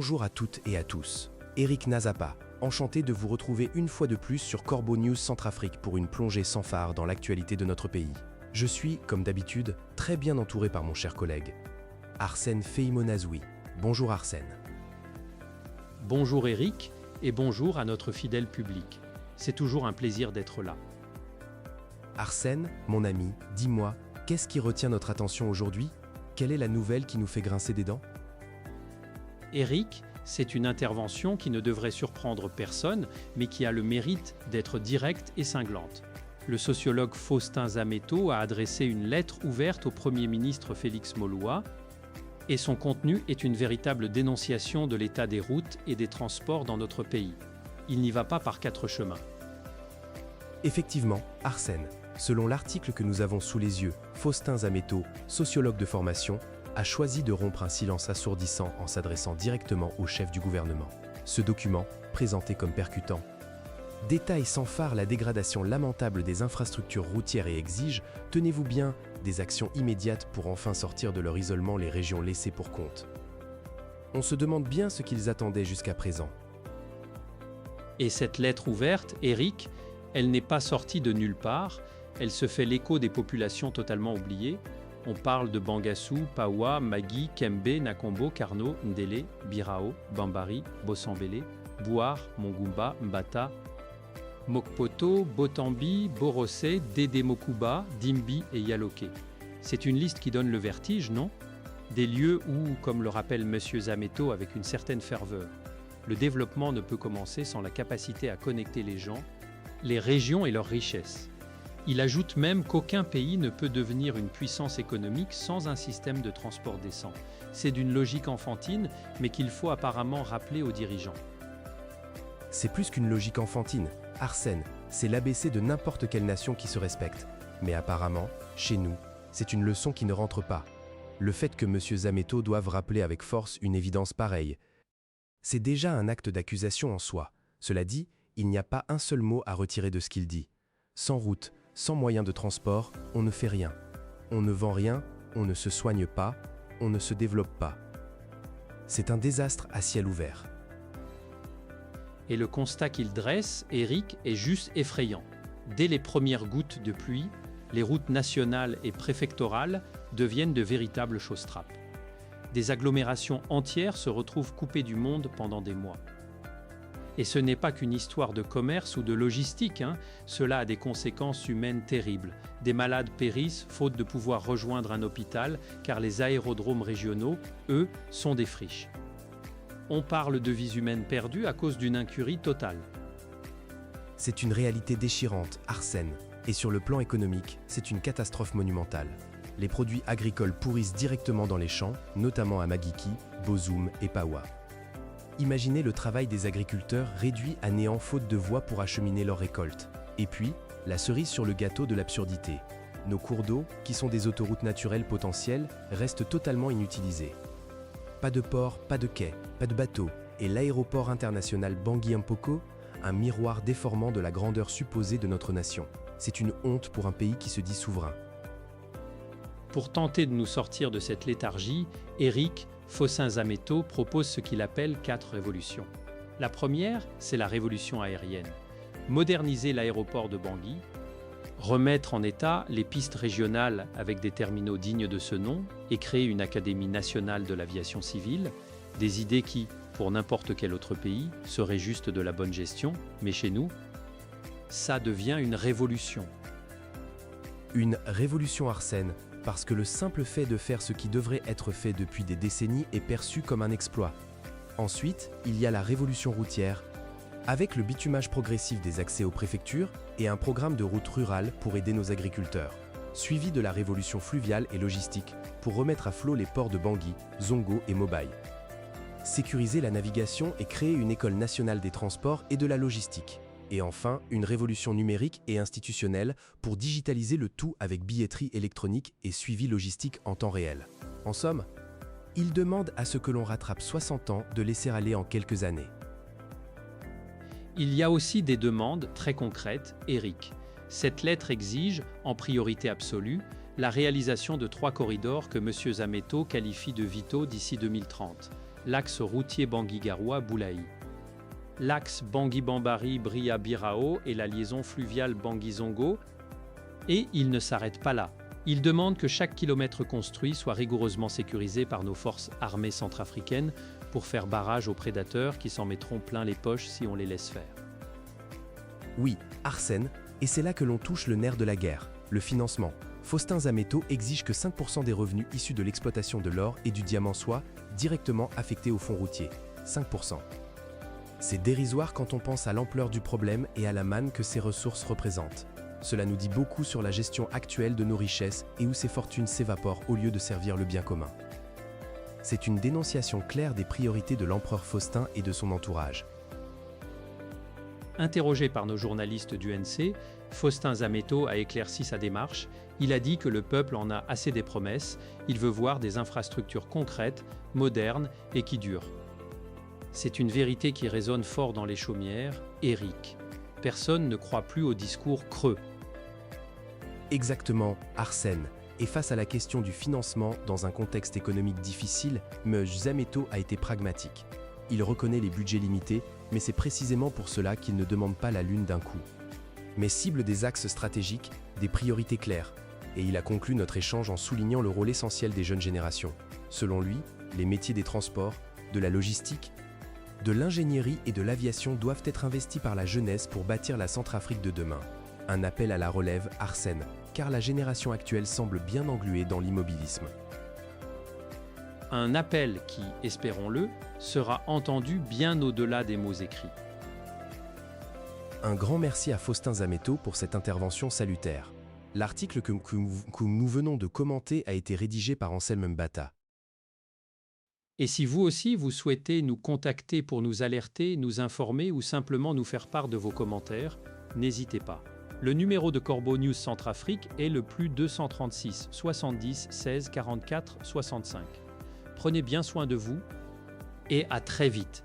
Bonjour à toutes et à tous. Eric Nazapa, enchanté de vous retrouver une fois de plus sur Corbeau News Centrafrique pour une plongée sans phare dans l'actualité de notre pays. Je suis, comme d'habitude, très bien entouré par mon cher collègue, Arsène Feimonazoui. Bonjour Arsène. Bonjour Eric et bonjour à notre fidèle public. C'est toujours un plaisir d'être là. Arsène, mon ami, dis-moi, qu'est-ce qui retient notre attention aujourd'hui? Quelle est la nouvelle qui nous fait grincer des dents? Eric, c'est une intervention qui ne devrait surprendre personne, mais qui a le mérite d'être directe et cinglante. Le sociologue Faustin Zametto a adressé une lettre ouverte au Premier ministre Félix Moloua, et son contenu est une véritable dénonciation de l'état des routes et des transports dans notre pays. Il n'y va pas par quatre chemins. Effectivement, Arsène, selon l'article que nous avons sous les yeux, Faustin Zametto, sociologue de formation, a choisi de rompre un silence assourdissant en s'adressant directement au chef du gouvernement. Ce document, présenté comme percutant, détaille sans phare la dégradation lamentable des infrastructures routières et exige, tenez-vous bien, des actions immédiates pour enfin sortir de leur isolement les régions laissées pour compte. On se demande bien ce qu'ils attendaient jusqu'à présent. Et cette lettre ouverte, Eric, elle n'est pas sortie de nulle part, elle se fait l'écho des populations totalement oubliées. On parle de Bangassou, Pawa, Magui, Kembe, Nakombo, Karno, Ndélé, Birao, Bambari, Bossambélé, Bouar, Mongumba, Mbata, Mokpoto, Botambi, Borosé, Dédé Mokuba, Dimbi et Yaloké. C'est une liste qui donne le vertige, non? Des lieux où, comme le rappelle M. Zametto avec une certaine ferveur, le développement ne peut commencer sans la capacité à connecter les gens, les régions et leurs richesses. Il ajoute même qu'aucun pays ne peut devenir une puissance économique sans un système de transport décent. C'est d'une logique enfantine, mais qu'il faut apparemment rappeler aux dirigeants. C'est plus qu'une logique enfantine. Arsène, c'est l'ABC de n'importe quelle nation qui se respecte. Mais apparemment, chez nous, c'est une leçon qui ne rentre pas. Le fait que M. Zametto doive rappeler avec force une évidence pareille, c'est déjà un acte d'accusation en soi. Cela dit, il n'y a pas un seul mot à retirer de ce qu'il dit. Sans route, sans moyens de transport, on ne fait rien. On ne vend rien, on ne se soigne pas, on ne se développe pas. C'est un désastre à ciel ouvert. Et le constat qu'il dresse, Eric, est juste effrayant. Dès les premières gouttes de pluie, les routes nationales et préfectorales deviennent de véritables chausse-trapes. Des agglomérations entières se retrouvent coupées du monde pendant des mois. Et ce n'est pas qu'une histoire de commerce ou de logistique, Cela a des conséquences humaines terribles. Des malades périssent faute de pouvoir rejoindre un hôpital, car les aérodromes régionaux, eux, sont des friches. On parle de vies humaines perdues à cause d'une incurie totale. C'est une réalité déchirante, Arsène. Et sur le plan économique, c'est une catastrophe monumentale. Les produits agricoles pourrissent directement dans les champs, notamment à Magiki, Bozoum et Pawa. Imaginez le travail des agriculteurs réduit à néant faute de voies pour acheminer leurs récoltes. Et puis, la cerise sur le gâteau de l'absurdité. Nos cours d'eau, qui sont des autoroutes naturelles potentielles, restent totalement inutilisés. Pas de port, pas de quai, pas de bateau, et l'aéroport international Bangui-Mpoko, un miroir déformant de la grandeur supposée de notre nation. C'est une honte pour un pays qui se dit souverain. Pour tenter de nous sortir de cette léthargie, Eric, Faustin Zametto propose ce qu'il appelle 4 révolutions. La première, c'est la révolution aérienne. Moderniser l'aéroport de Bangui, remettre en état les pistes régionales avec des terminaux dignes de ce nom et créer une académie nationale de l'aviation civile, des idées qui, pour n'importe quel autre pays, seraient juste de la bonne gestion, mais chez nous, ça devient une révolution. Une révolution, Arsène, parce que le simple fait de faire ce qui devrait être fait depuis des décennies est perçu comme un exploit. Ensuite, il y a la révolution routière, avec le bitumage progressif des accès aux préfectures et un programme de routes rurales pour aider nos agriculteurs, suivi de la révolution fluviale et logistique pour remettre à flot les ports de Bangui, Zongo et Mobaye. Sécuriser la navigation et créer une école nationale des transports et de la logistique. Et enfin, une révolution numérique et institutionnelle pour digitaliser le tout avec billetterie électronique et suivi logistique en temps réel. En somme, il demande à ce que l'on rattrape 60 ans de laisser aller en quelques années. Il y a aussi des demandes très concrètes, Eric. Cette lettre exige, en priorité absolue, la réalisation de 3 corridors que M. Zametto qualifie de vitaux d'ici 2030. l'axe routier Bangui-Garoua-Boulaï. L'axe Bangui-Bambari-Bria-Birao et la liaison fluviale Bangui-Zongo. Et il ne s'arrête pas là. Il demande que chaque kilomètre construit soit rigoureusement sécurisé par nos forces armées centrafricaines pour faire barrage aux prédateurs qui s'en mettront plein les poches si on les laisse faire. Oui, Arsène, et c'est là que l'on touche le nerf de la guerre, le financement. Faustin Zametto exige que 5% des revenus issus de l'exploitation de l'or et du diamant soient directement affectés au fonds routier. 5%. C'est dérisoire quand on pense à l'ampleur du problème et à la manne que ces ressources représentent. Cela nous dit beaucoup sur la gestion actuelle de nos richesses et où ces fortunes s'évaporent au lieu de servir le bien commun. C'est une dénonciation claire des priorités de l'empereur Faustin et de son entourage. Interrogé par nos journalistes du NC, Faustin Zametto a éclairci sa démarche. Il a dit que le peuple en a assez des promesses, il veut voir des infrastructures concrètes, modernes et qui durent. C'est une vérité qui résonne fort dans les chaumières, Éric. Personne ne croit plus au discours creux. Exactement, Arsène. Et face à la question du financement dans un contexte économique difficile, M. Zametto a été pragmatique. Il reconnaît les budgets limités, mais c'est précisément pour cela qu'il ne demande pas la lune d'un coup. Mais cible des axes stratégiques, des priorités claires. Et il a conclu notre échange en soulignant le rôle essentiel des jeunes générations. Selon lui, les métiers des transports, de la logistique, de l'ingénierie et de l'aviation doivent être investis par la jeunesse pour bâtir la Centrafrique de demain. Un appel à la relève, Arsène, car la génération actuelle semble bien engluée dans l'immobilisme. Un appel qui, espérons-le, sera entendu bien au-delà des mots écrits. Un grand merci à Faustin Zametto pour cette intervention salutaire. L'article que nous venons de commenter a été rédigé par Anselme Mbata. Et si vous aussi vous souhaitez nous contacter pour nous alerter, nous informer ou simplement nous faire part de vos commentaires, n'hésitez pas. Le numéro de Corbeau News Centrafrique est le +236 70 16 44 65. Prenez bien soin de vous et à très vite.